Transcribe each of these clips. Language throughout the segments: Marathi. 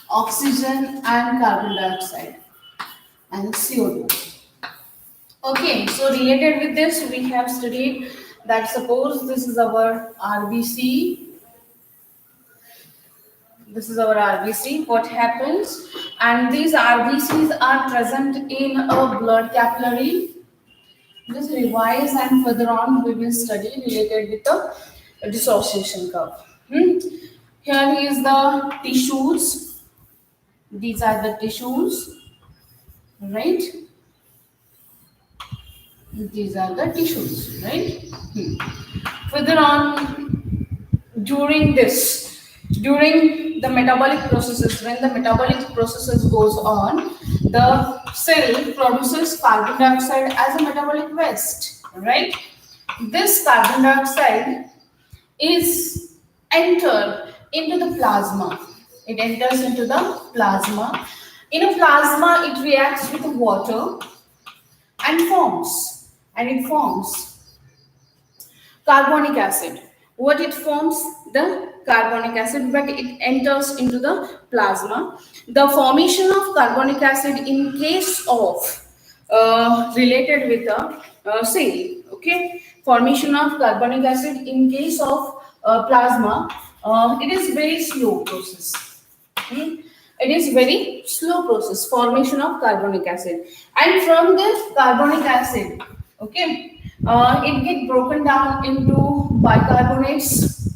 oxygen and carbon dioxide and CO2. Okay, so related with this, we have studied that suppose this is our RBC. This is our RBC. What happens? And these RBCs are present in a blood capillary. Just revise and further on we will study related with the dissociation curve. Here is the tissues. These are the tissues, right? These are the tissues, right? Further on, during the metabolic processes, when the metabolic processes goes on, the cell produces carbon dioxide as a metabolic waste, right? This carbon dioxide is entered into the plasma. It enters into the plasma. In a plasma, it reacts with water and it forms carbonic acid. What it forms? The carbonic acid, but it enters into the plasma. The formation of carbonic acid in case of related with the cell. Okay, formation of carbonic acid in case of plasma. It is very slow process. It is very slow process, formation of carbonic acid, and from this carbonic acid, okay, it get broken down into bicarbonates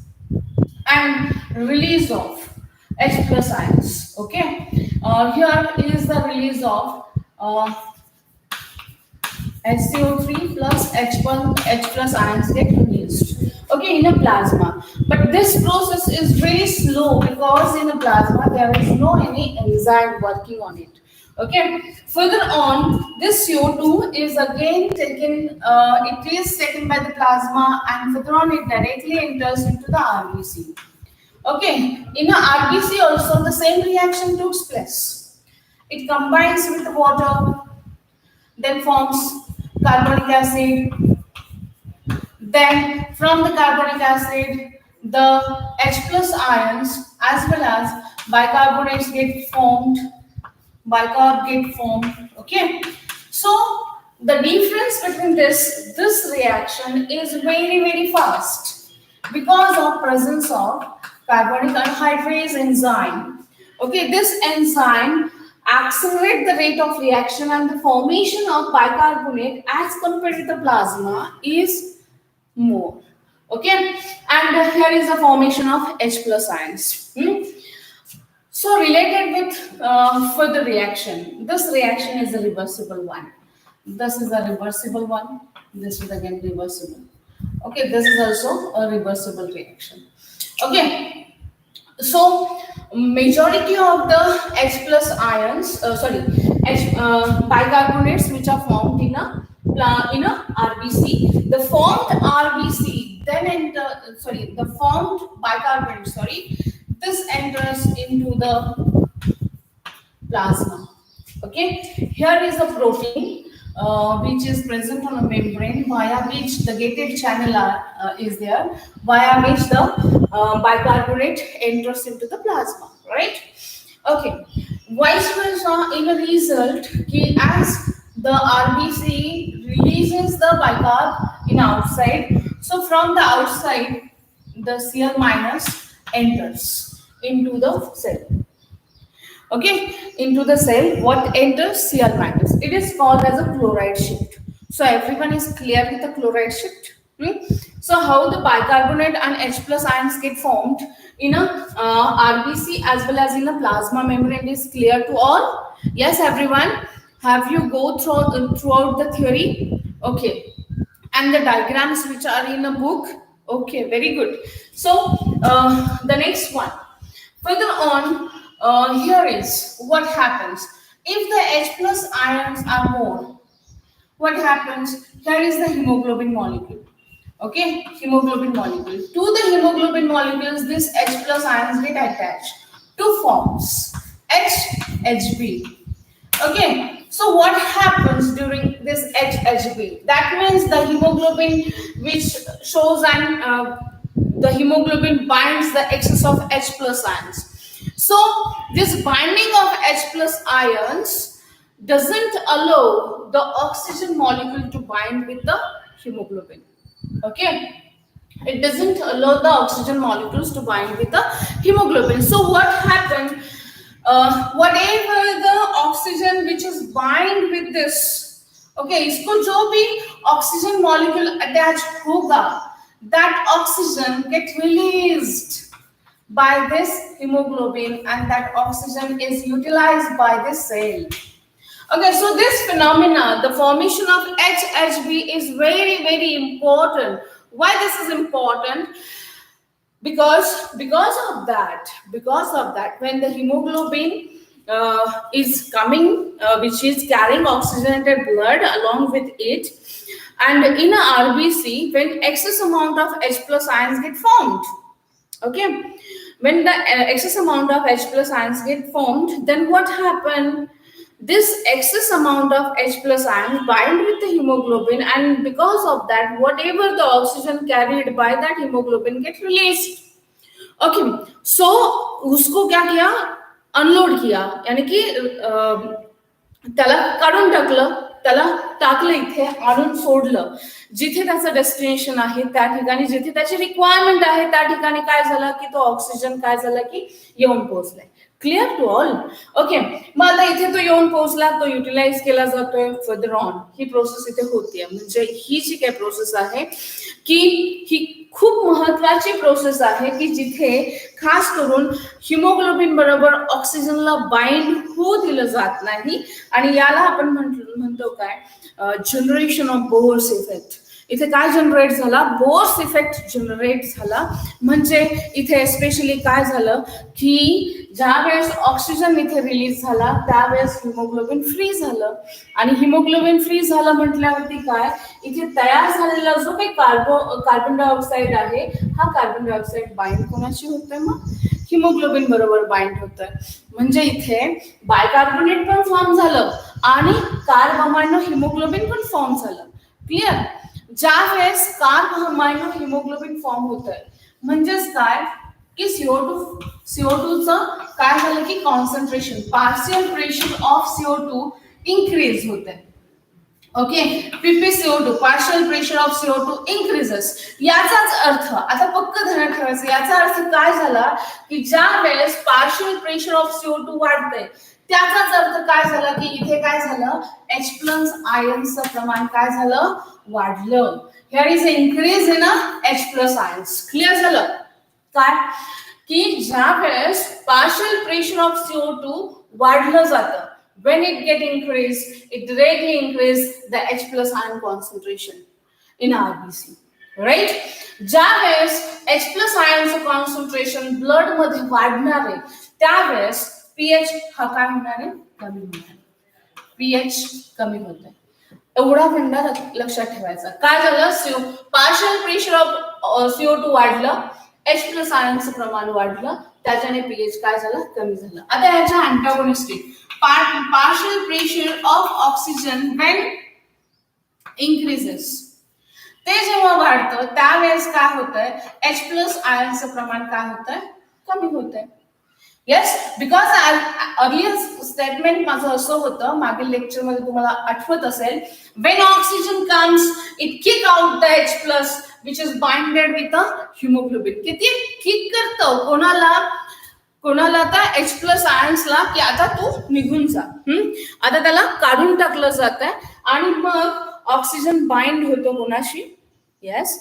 and release of H plus ions. Okay, here is the release of HCO3 plus H plus ions get released. Okay, in a plasma. But this process is very slow because in a plasma there is no any enzyme working on it. Okay. Further on, this CO2 is again taken. It is taken by the plasma, and further on it directly enters into the RBC. Okay. In a RBC also the same reaction takes place. It combines with water, then forms carbonic acid. Then from the carbonic acid, the H plus ions as well as bicarbonates get formed, bicarb get formed. Okay, so the difference between this reaction is very fast because of presence of carbonic anhydrase enzyme. Okay, this enzyme accelerate the rate of reaction, and the formation of bicarbonate as compared to the plasma is more. Okay, and here is the formation of H plus ions. So related with further reaction, this reaction is a reversible one. This is a reversible one. This is again reversible. Okay, this is also a reversible reaction. Okay, so majority of the H plus ions, bicarbonates which are formed in a RBC, the formed RBC then the formed bicarbonate, this enters into the plasma. Okay, here is a protein which is present on a membrane via which the gated channel is there, via which the bicarbonate enters into the plasma, right? Okay, vice versa, in a result, as the RBC releases the bicarb in outside, so from the outside, the Cl minus enters into the cell. Okay, into the cell, what enters? Cl minus. It is called as a chloride shift. So everyone is clear with the chloride shift. So how the bicarbonate and H plus ions get formed in a RBC as well as in a plasma membrane is clear to all? Yes, everyone. Have you go throughout the theory? Okay, and the diagrams which are in a book? Okay, very good. So the next one. Further on, here is what happens if the H plus ions are more. What happens? Here is the hemoglobin molecule. Okay, hemoglobin molecule. To the hemoglobin molecules, this H plus ions get attached to forms HHB. Okay, so what happens during this HHB? That means the hemoglobin which shows the hemoglobin binds the excess of H plus ions. So this binding of H plus ions doesn't allow the oxygen molecule to bind with the hemoglobin. Okay, it doesn't allow the oxygen molecules to bind with the hemoglobin. So what happened, whatever the oxygen which is bind with this, okay, इसको जो भी oxygen molecule attach होगा, that oxygen get released by this hemoglobin and that oxygen is utilized by the cell. Okay, so this phenomena, the formation of HHB, is very, very important. Why this is important? Because of that, when the hemoglobin is coming, which is carrying oxygenated blood along with it, and in a RBC, when excess amount of H plus ions get formed, okay, when the excess amount of H plus ions get formed, then what happened? This excess amount of H plus ions bind with the hemoglobin, and because of that, whatever the oxygen carried by that hemoglobin get released. Okay, so उसको क्या किया, अनलोड किया, यानी कि त्याला काढून टाकलं, त्याला टाकलं इथे, आणून सोडलं जिथे त्याचं डेस्टिनेशन आहे त्या ठिकाणी, जिथे त्याची रिक्वायरमेंट आहे त्या ठिकाणी काय झालं की तो ऑक्सिजन काय झाला की येऊन पोहोचलाय. Clear to all? ओके, मग आता इथे तो येऊन पोहोचला, तो युटिलाइज केला जातोय फर्दर ऑन, ही प्रोसेस इथे होतीये. म्हणजे ही जी काही प्रोसेस आहे की ही खूप महत्वाची प्रोसेस आहे की जिथे खास करून हिमोग्लोबिन बरोबर ऑक्सिजनला बाइंड होऊ दिलं जात नाही, आणि याला आपण म्हणतो काय, जनरेशन ऑफ बोर्स इफेक्ट. इथे काय जनरेट झाला, बोर्स इफेक्ट जनरेट झाला. म्हणजे इथे स्पेशली काय झालं की ज्या वेळेस ऑक्सिजन इथे रिलीज झाला त्यावेळेस हिमोग्लोबिन फ्री झालं, आणि हिमोग्लोबिन फ्री झालं म्हटल्यावरती काय, इथे तयार झालेला जो काही कार्बन डायऑक्साईड आहे, हा कार्बन डायऑक्साईड बाइंड कोणाशी होतोय, मग हिमोग्लोबिन बरोबर बाइंड होतोय. म्हणजे इथे बायकार्बोनेट पण फॉर्म झालं आणि कार्ब अमायनो हिमोग्लोबिन पण फॉर्म झालं. क्लिअर? ज्या वेळेस कार्ब अमायनो हिमोग्लोबिन फॉर्म होतोय म्हणजेच काय की CO2 चं काय झालं की concentration, partial pressure of CO2 increase होते. Okay, PpCO2, partial pressure of CO2 increases. याचाच अर्थ आता पक्क ध्यानात ठेवायचं, याचा अर्थ काय झाला की ज्या वेळेस पार्शियल प्रेशर ऑफ CO2 वाढतंय त्याचाच अर्थ काय झाला की इथे काय झालं, H प्लस आयन्सचं प्रमाण काय झालं, वाढलं. Here is increase in H plus ions. Clear झालं काय की ज्या वेळेस पार्शियल प्रेशर ऑफ CO2 वाढलं जातं, when it get increased, it directly increase the H plus ion concentration in RBC, right? ज्या वेळेस H plus ion concentration blood मध्ये वाढणार आहे त्यावेळेस pH हा काय होणार आहे, कमी होणार आहे. pH कमी होत आहे, एवढा फंडा लक्षात ठेवायचा. काय झालं, पार्शियल प्रेशर ऑफ CO2 वाढलं, H प्लस आयनचं प्रमाण वाढलं, त्याच्याने pH काय झालं, कमी झालं. आता ह्याच्या अँटागोनिस्टिक partial pressure of oxygen when increases, ते जेव्हा वाढतं त्यावेळेस काय होतंय, H प्लस आयनचं प्रमाण काय होतंय, कमी होतंय. येस, बिकॉज अर्लियर स्टेटमेंट माझं असं होतं मागील लेक्चर मध्ये, तुम्हाला आठवत असेल, when oxygen comes it kick out the H plus which is binded with the hemoglobin. किती किक करतं कोणाला आता H प्लस आयन्सला की आता तू निघून जा, आता त्याला काढून टाकलं जात आहे आणि मग ऑक्सिजन बाइंड होतो कोणाशी, yes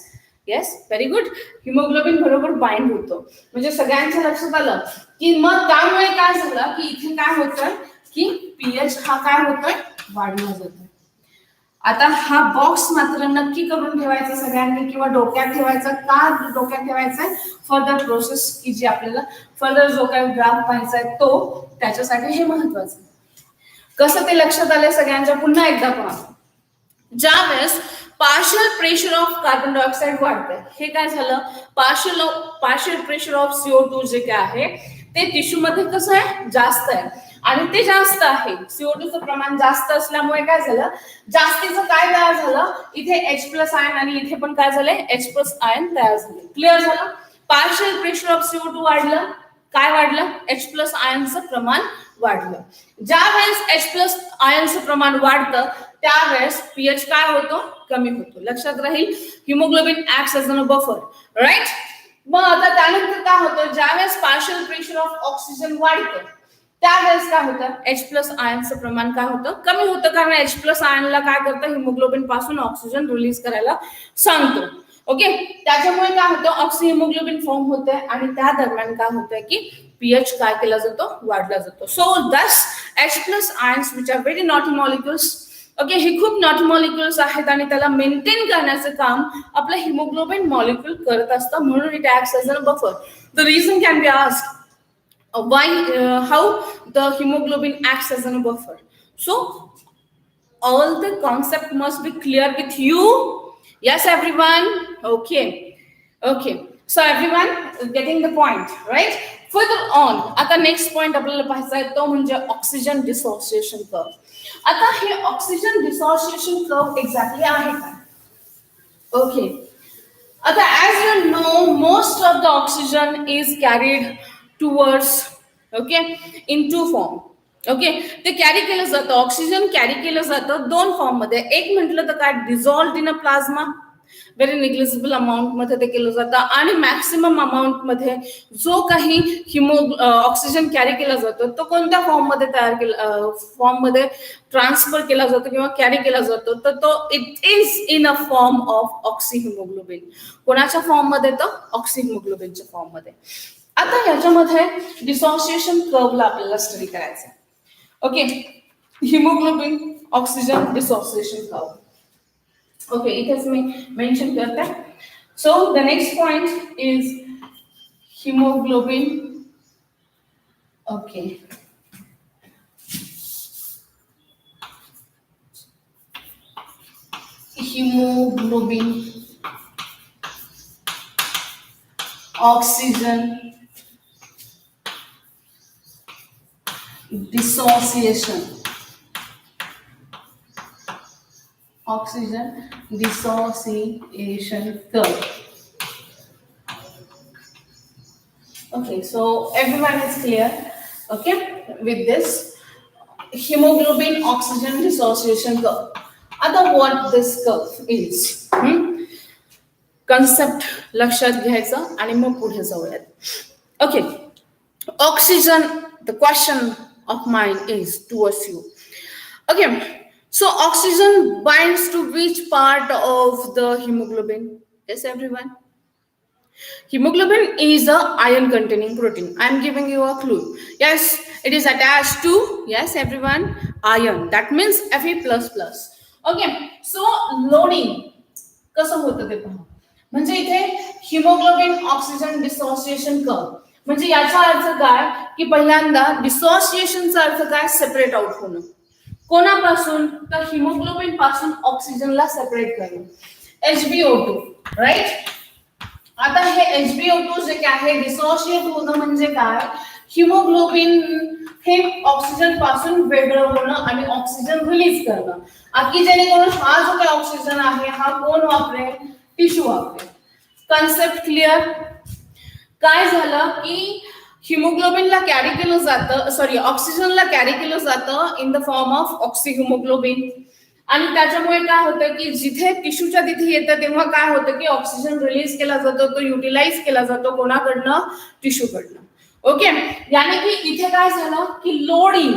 yes, very good, haemoglobin बरोबर बाइंड होतो. म्हणजे सगळ्यांच्या लक्षात आलं की मग त्यामुळे काय झालं की इथे काय होतंय की pH हा काय होतोय, वाढला जातोय. आता हा बॉक्स मात्र नक्की करून ठेवायचा सगळ्यांनी किंवा डोक्यात ठेवायचा. का डोक्यात ठेवायचा, फर्दर प्रोसेस की जी आपल्याला फर्दर जो काही ग्राफ पाहायचा आहे तो, त्याच्यासाठी हे महत्वाचं. कसं ते लक्षात आलंय सगळ्यांच्या, पुन्हा एकदा पहा. ज्या वेळेस partial pressure of carbon dioxide वाढतंय, हे काय झालं, पार्शियल प्रेशर ऑफ CO2 जे काय आहे ते टिश्यू मध्ये कसं आहे, जास्त आहे, आणि ते जास्त आहे, CO2 चं प्रमाण जास्त असल्यामुळे काय झालं, जास्तीचं काय तयार झालं, इथे H प्लस आयन आणि इथे पण काय झालंय, H प्लस आयन तयार झाले. क्लिअर झालं? पार्शियल प्रेशर ऑफ CO2 वाढलं, काय वाढलं? H प्लस आयनचं प्रमाण वाढलं. ज्या वेळेस H प्लस आयनचं प्रमाण वाढतं त्यावेळेस पीएच काय होतो? कमी होतो. लक्षात राहील. Haemoglobin acts as a buffer, right. मग आता त्यानंतर काय होतं? ज्यावेळेस पार्शियल प्रेशर ऑफ ऑक्सिजन वाढतं त्यावेळेस काय होतं? H प्लस आयनचं प्रमाण काय होतं? कमी होतं, कारण H प्लस आयनला काय करतं? हिमोग्लोबिन पासून ऑक्सिजन रिलीज करायला सांगतो. ओके, त्याच्यामुळे काय होतं? ऑक्सी हिमोग्लोबिन फॉर्म होते आणि त्या दरम्यान काय होतं की पीएच काय केला जातो? वाढला जातो. सो दस H plus ions which are very naughty molecules, okay, हे खूप नॉटी मॉलिक्युल्स आहेत आणि त्याला मेंटेन करण्याचं काम आपलं हिमोग्लोबिन मॉलिक्युल करत असतं, म्हणून it acts as a buffer. The reason can be asked why how the hemoglobin acts as a buffer. So all the concept must be clear with you. Yes everyone? Okay, so everyone is getting the point, right? Further on, आता नेक्स्ट पॉइंट आपल्याला पाहायचा आहे तो म्हणजे ऑक्सिजन डिसोसिएशन कर्व. आता हे ऑक्सिजन डिसोसिएशन कर्व एक्झॅक्टली आहे काय? ओके, आता as you know most of the oxygen is carried towards, okay, in two form. Okay, ते कॅरी केलं जातं, ऑक्सिजन कॅरी केलं जातं दोन फॉर्म मध्ये. एक म्हटलं तर काय? Dissolved in a plasma, very negligible amount मध्ये ते केलं जातं, आणि मॅक्सिमम अमाऊंट मध्ये जो काही ऑक्सिजन कॅरी केला जातो तो कोणत्या फॉर्म मध्ये तयार केला, फॉर्म मध्ये ट्रान्सफर केला जातो किंवा कॅरी केला जातो, तर तो it is in a form of oxy haemoglobin. कोणाच्या फॉर्म मध्ये? तर ऑक्सी हिमोग्लोबिनच्या फॉर्म मध्ये. आता याच्यामध्ये डिसोसिएशन कर्वला आपल्याला स्टडी करायचं आहे. Okay, haemoglobin oxygen dissociation curve. Okay, इथेच मी मेन्शन करते. So the next point is haemoglobin. Okay, hemoglobin oxygen dissociation, oxygen dissociation curve. Okay, so everyone is clear, okay, with this hemoglobin oxygen dissociation curve. Other what this curve is, concept लक्षात घ्यायचं आणि मग पुढे जाऊयात. Okay, oxygen, the question of mind is towards you. Okay, so oxygen binds to which part of the hemoglobin? Yes everyone? Hemoglobin is a iron containing protein. I am giving you a clue. Yes, it is attached to, yes everyone, iron. That means Fe++. Okay, so loading कसं होतं ते पहा. म्हणजे इथे हिमोग्लोबिन ऑक्सिजन डिसोसिएशन कर्व म्हणजे याचा अर्थ काय की पहिल्यांदा डिसोसिएशनचा अर्थ काय? सेपरेट आउट होणं. कोणापासून? तर हिमोग्लोबिन पासून ऑक्सिजनला सेपरेट करणं. HBO2, right. आता हे HBO2 जे काय आहे डिसोसिएट होणं म्हणजे काय? हिमोग्लोबिन हे ऑक्सिजन पासून वेगळं होणं आणि ऑक्सिजन रिलीज करणं. की जेणेकरून हा जो काही ऑक्सिजन आहे हा कोण वापरेल? टिश्यू वापरेल. Concept clear? काय झालं की हिमोग्लोबिनला कॅरी केलं जातं, सॉरी ऑक्सिजनला कॅरी केलं जातं in the form of oxy haemoglobin, आणि त्याच्यामुळे काय होतं की जिथे टिश्यूच्या तिथे येतं तेव्हा काय होतं की ऑक्सिजन रिलीज केला जातो, तो युटिलाइज केला जातो कोणाकडनं? टिश्यूकडनं. ओके, यानी की इथे काय झालं की लोडिंग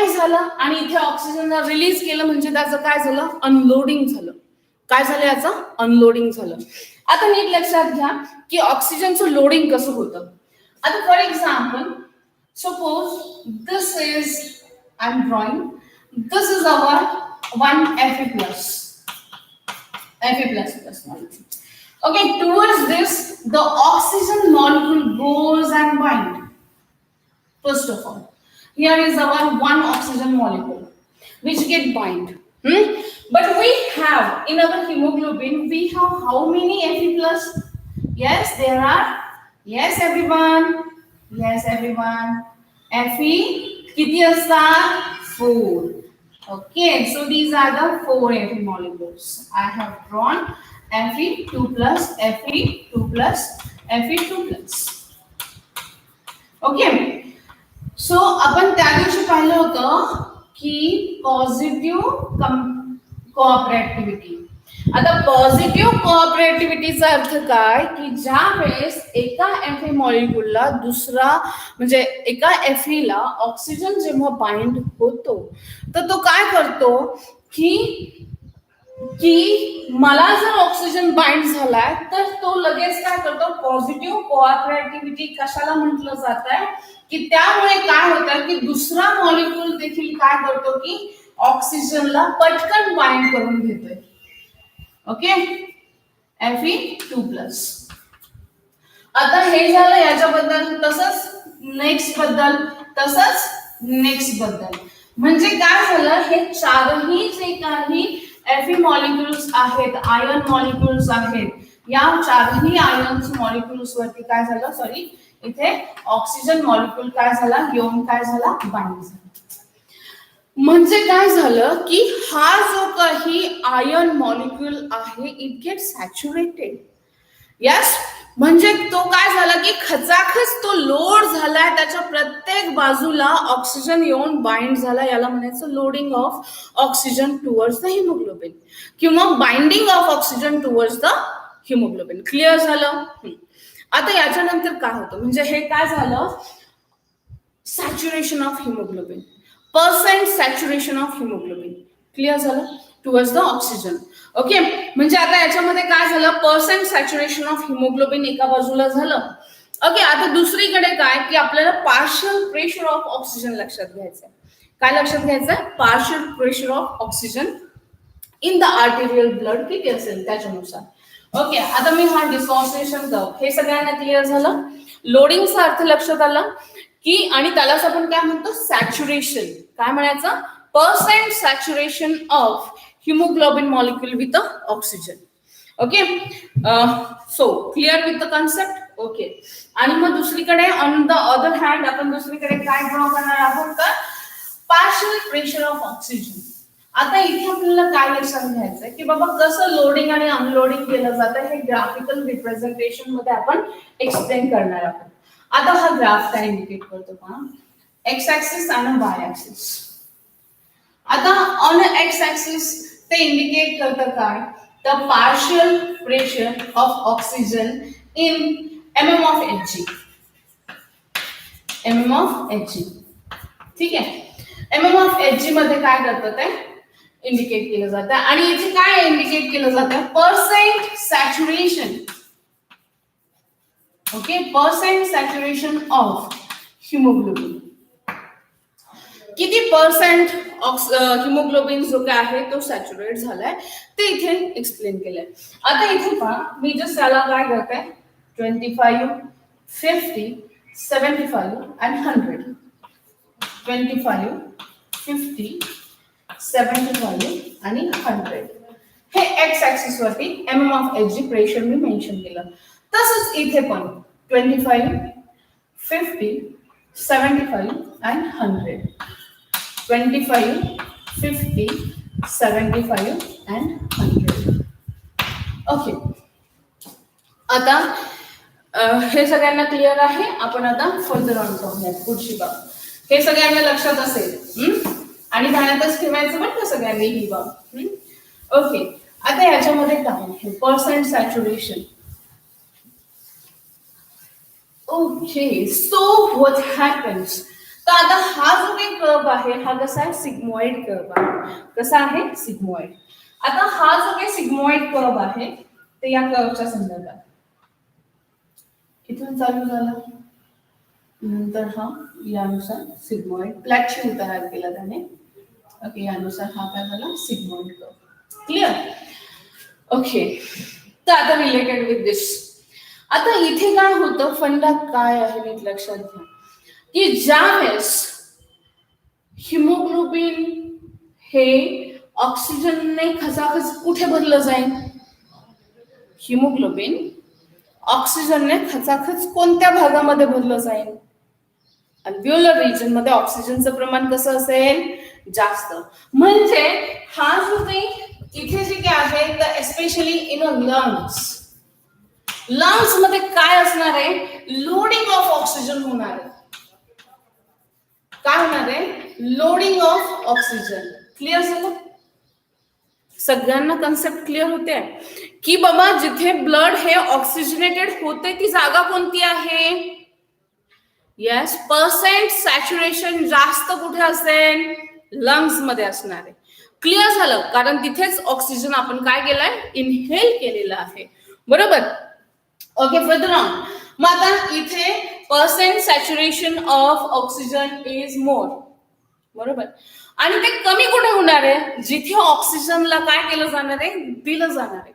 झालं आणि इथे ऑक्सिजन रिलीज केलं म्हणजे त्याचं काय झालं? अनलोडिंग झालं. काय झालं? याचं अनलोडिंग झालं. आता नीट लक्षात घ्या की ऑक्सिजनचं लोडिंग कसं होतं. आता for example suppose this is I am drawing, this is our one Fe+. Okay, towards this the oxygen molecule goes and bind. First of all, here is our one oxygen molecule which get bind. But we have in our hemoglobin we have how many Fe+? Yes, there are. Yes everyone. Fe किती असतात? 4. Okay, so these are the 4 Fe molecules. I have drawn Fe2+, Fe2+, Fe2+. Okay. So आपण त्या दिवशी पाहिलं होतं की पॉझिटिव्ह कोऑपरेटिव्हिटी. आता पॉझिटिव्ह कोऑपरेटिव्हिटीचा अर्थ काय की ज्या वेळेस एका एफई मॉलिक्यूलला दुसरा म्हणजे एका एफईला ऑक्सिजन जेव्हा बाइंड होतो तर तो काय करतो की की मला जर ऑक्सिजन बाइंड झालाय तर तो लगेच काय करतो पॉझिटिव्ह कोऑपरेटिव्हिटी कशाला म्हटलं जात आहे की त्यामुळे काय होतं की दुसरा मॉलिक्यूल देखील काय करतो की ऑक्सिजनला पटकन बाइंड करून घेतोय. ओके. Fe2+. आता हे झालं याच्याबद्दल. तसंच नेक्स्ट बद्दल म्हणजे काय झालं हे चारही जे काही एफी मॉलिक्युल्स आहेत आयन मॉलिक्युल्स आहेत या चारही आयन्स मॉलिक्युल्स वरती काय झालं सॉरी इथे ऑक्सिजन मॉलिक्यूल काय झाला येऊन काय झाला बाइंड झाला. म्हणजे काय झालं की हा जो काही आयन मॉलिक्यूल आहे इट गेट सॅच्युरेटेड. यस. म्हणजे तो काय झाला की खचाखच तो लोड झालाय त्याच्या प्रत्येक बाजूला ऑक्सिजन येऊन बाइंड झाला. याला म्हणायचं loading of oxygen towards the haemoglobin किंवा binding of oxygen towards the haemoglobin. Clear झालं. आता याच्यानंतर काय होतं म्हणजे हे काय झालं saturation of haemoglobin percent saturation of haemoglobin. Clear झालं टुवर्ड्स द ऑक्सिजन. ओके. म्हणजे आता याच्यामध्ये काय झालं पर्सेंट सॅच्युरेशन ऑफ हिमोग्लोबिन एका बाजूला झालं. ओके. आता दुसरीकडे काय की आपल्याला पार्शियल प्रेशर ऑफ ऑक्सिजन लक्षात घ्यायचंय. काय लक्षात घ्यायचंय partial pressure of oxygen in the arterial blood किती असेल त्याच्यानुसार. ओके. आता मी हा डिसॉसिएशन कर्व हे सगळ्यांना क्लिअर झालं. लोडिंगचा अर्थ लक्षात आला की आणि त्यालाच आपण काय म्हणतो सॅच्युरेशन. काय म्हणायचं percent saturation of hemoglobin molecule with the oxygen. Okay. So clear with the concept. Okay. आणि मग दुसरीकडे ऑन द अदर हँड आपण दुसरीकडे काय ड्रॉ करणार आहोत तर पार्शियल प्रेशर ऑफ ऑक्सिजन. आता इथे आपल्याला काय लक्षात घ्यायचंय की बाबा कसं लोडिंग आणि अनलोडिंग केलं जातं हे ग्राफिकल रिप्रेझेंटेशन मध्ये आपण एक्सप्लेन करणार आहोत. आता हा ग्राफ काय इंडिकेट करतो का एक्स ऍक्सिस आणि वाय ऍक्सिस. आता ऑन एक्स ऍक्सिस ते इंडिकेट करतं काय the partial pressure of oxygen in mm of Hg. mm of Hg. ठीक आहे. mm of Hg मध्ये काय करतं ते इंडिकेट केलं जातं आणि इथे काय इंडिकेट केलं जातं percent saturation. Okay. Percent saturation of haemoglobin. किती पर्सेंट हिमोग्लोबिन जो काय आहे तो सॅच्युरेट झालाय ते इथे एक्सप्लेन केलंय. आता इथे पहा मी जस्ट याला काय करते 25 50 75 आणि 100. 25 50 75 आणि 100 हे एक्स ऍक्सिस वरती mm of Hg pressure me mention केलं. तसंच इथे पण 25 50 75 आणि 100. 25 50 75 and 100. ओके. आता हे सगळ्यांना क्लिअर आहे. आपण आता फर्दर ऑन करूयात पुढची बाब. हे सगळ्यांना लक्षात असेल आणि ध्यानातच ठेवायचं बरं का सगळ्यांनी ही बाब. ओके. आता याच्यामध्ये काय आहे percent saturation. Okay. So what happens तर आता हा जो काही कर्व आहे हा कसा आहे सिग्मॉइड कर्व आहे. कसा आहे सिग्मॉइड. आता हा जो काही सिग्मॉइड कर्व आहे ते या कर्वच्या संदर्भात इथून चालू झाला नंतर हा यानुसार सिग्मॉइड प्लॅटची तयार केला त्याने. ओके. यानुसार हा काय झाला सिग्मॉइड कर्व. क्लिअर. ओके. तर आता रिलेटेड विथ दिस आता इथे काय होतं फंडा काय आहे नीट लक्षात घ्या की ज्यावेळेस हिमोग्लोबिन हे ऑक्सिजनने खचाखच कुठे भरलं जाईल हिमोग्लोबिन ऑक्सिजनने खचाखच कोणत्या भागामध्ये भरलं जाईल अल्व्हिओलर रिजन मध्ये. ऑक्सिजनचं प्रमाण कसं असेल जास्त. म्हणजे हा जो काही इथे जे काय आहे तर एस्पेशली इन अ लंग्स मध्ये काय असणार आहे लोडिंग ऑफ ऑक्सिजन होणार आहे. काय होणार आहे, लोडिंग ऑफ ऑक्सिजन. क्लिअर झालं, सगळ्यांना कन्सेप्ट क्लिअर होते की बाबा जिथे ब्लड हे ऑक्सिजनेटेड होते ती जागा कोणती आहे. येस, पर्सेंट सॅच्युरेशन जास्त कुठे असेल, लंग्स मध्ये असणार आहे. क्लिअर झालं, कारण तिथेच ऑक्सिजन आपण काय केलंय, इनहेल केलेलं आहे. बरोबर. Okay, further on. मग आता इथे percent saturation of oxygen is more. बरोबर. आणि ते कमी कुठे होणार आहे, जिथे ऑक्सिजनला काय केलं जाणार आहे, दिलं जाणार आहे.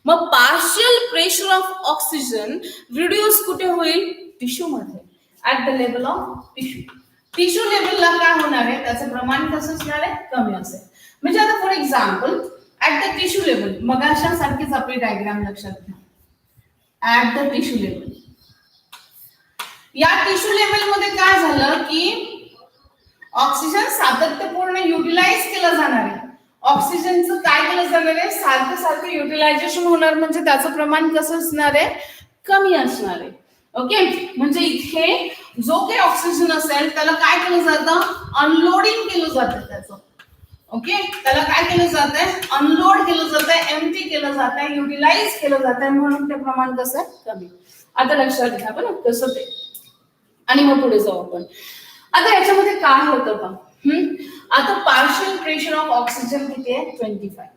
मग partial pressure of oxygen reduce कुठे होईल, टिश्यू मध्ये, at the level of tissue. Tissue लेवलला काय होणार आहे, त्याचं प्रमाण कसं असणार आहे, कमी असेल. म्हणजे आता for example at the tissue level, मग अशा सारखीच आपली डायग्राम लक्षात घ्या. ऍट द टिश्यू लेवल, या टिश्यू लेवल मध्ये काय झालं की ऑक्सिजन सातत्यपूर्ण युटिलाइज केलं जाणार आहे. ऑक्सिजनचं काय केलं जाणार आहे, सारखं सारखं युटिलायझेशन होणार, म्हणजे त्याचं प्रमाण कसं असणार आहे, कमी असणार आहे. ओके, म्हणजे इथे जो काही ऑक्सिजन असेल त्याला काय केलं जातं, अनलोडिंग केलं जातं त्याचं. ओके, त्याला काय केलं जातंय, अनलोड केलं जातंय, एम्प्टी केलं जातंय, युटिलाइज केलं जातंय, म्हणून ते प्रमाण कसं आहे, कमी. आता लक्षात घ्या बरं कसं ते, आणि मग पुढे जाऊ आपण. आता याच्यामध्ये काय होतं का, आता पार्शियल प्रेशर ऑफ ऑक्सिजन किती आहे, 25.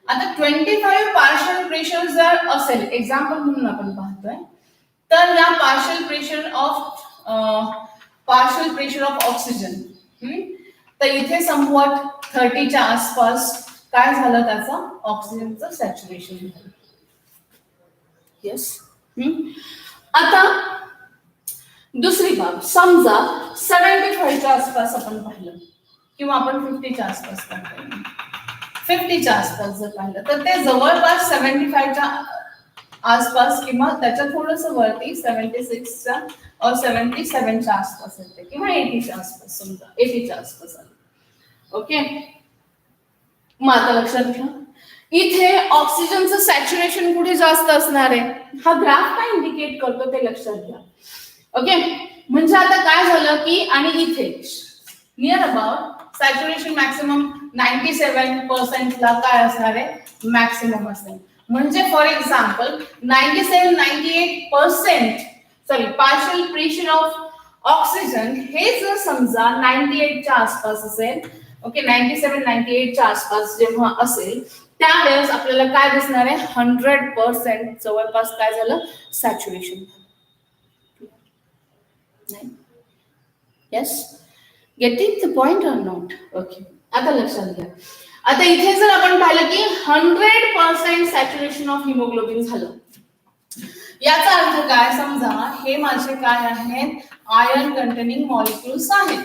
आता 25 पार्शियल प्रेशर जर असेल, एक्झाम्पल म्हणून आपण पाहतोय, तर या पार्शियल प्रेशर ऑफ ऑक्सिजन, तर इथे समवट 30 च्या आसपास काय झालं, त्याचं ऑक्सिजनचं सॅच्युरेशन झालं. येस. आता दुसरी बाब, समजा 75 च्या आसपास आपण पाहिलं, किंवा आपण 50 च्या आसपास पाहिलं, 50 च्या आसपास जर पाहिलं, तर ते जवळपास 75 च्या आसपास किंवा त्याच्या थोडस वरती 76 च्या और 77 च्या आसपास येते, किंवा 80 च्या आसपास, समजा 80 च्या आसपास आलं. ओके, मग आता लक्षात घ्या, इथे ऑक्सिजनचं सॅच्युरेशन कुठे जास्त असणार आहे, हा ग्राफ काय इंडिकेट करतो ते लक्षात घ्या. ओके, म्हणजे आता काय झालं की, आणि इथे नियर अबाउट सॅच्युरेशन मॅक्सिमम 97% ला काय असणार आहे, मॅक्सिमम असेल. म्हणजे for example 97-98% sorry partial pressure of oxygen हे जर समजा 98 च्या आसपास असेल, ओके, 97-98 च्या आसपास जेव्हा असेल, त्यावेळेस आपल्याला काय दिसणार आहे, 100% जवळपास काय झालं, saturation. Yes, getting the point or not. Okay, आता लक्षात घ्या, आता इथे जर आपण पाहिलं की 100% सॅच्युरेशन ऑफ हिमोग्लोबिन झालं, याचा अर्थ काय, समजा हे माझे काय आहेत, आयर्न कंटेनिंग मॉलिक्युल्स आहेत,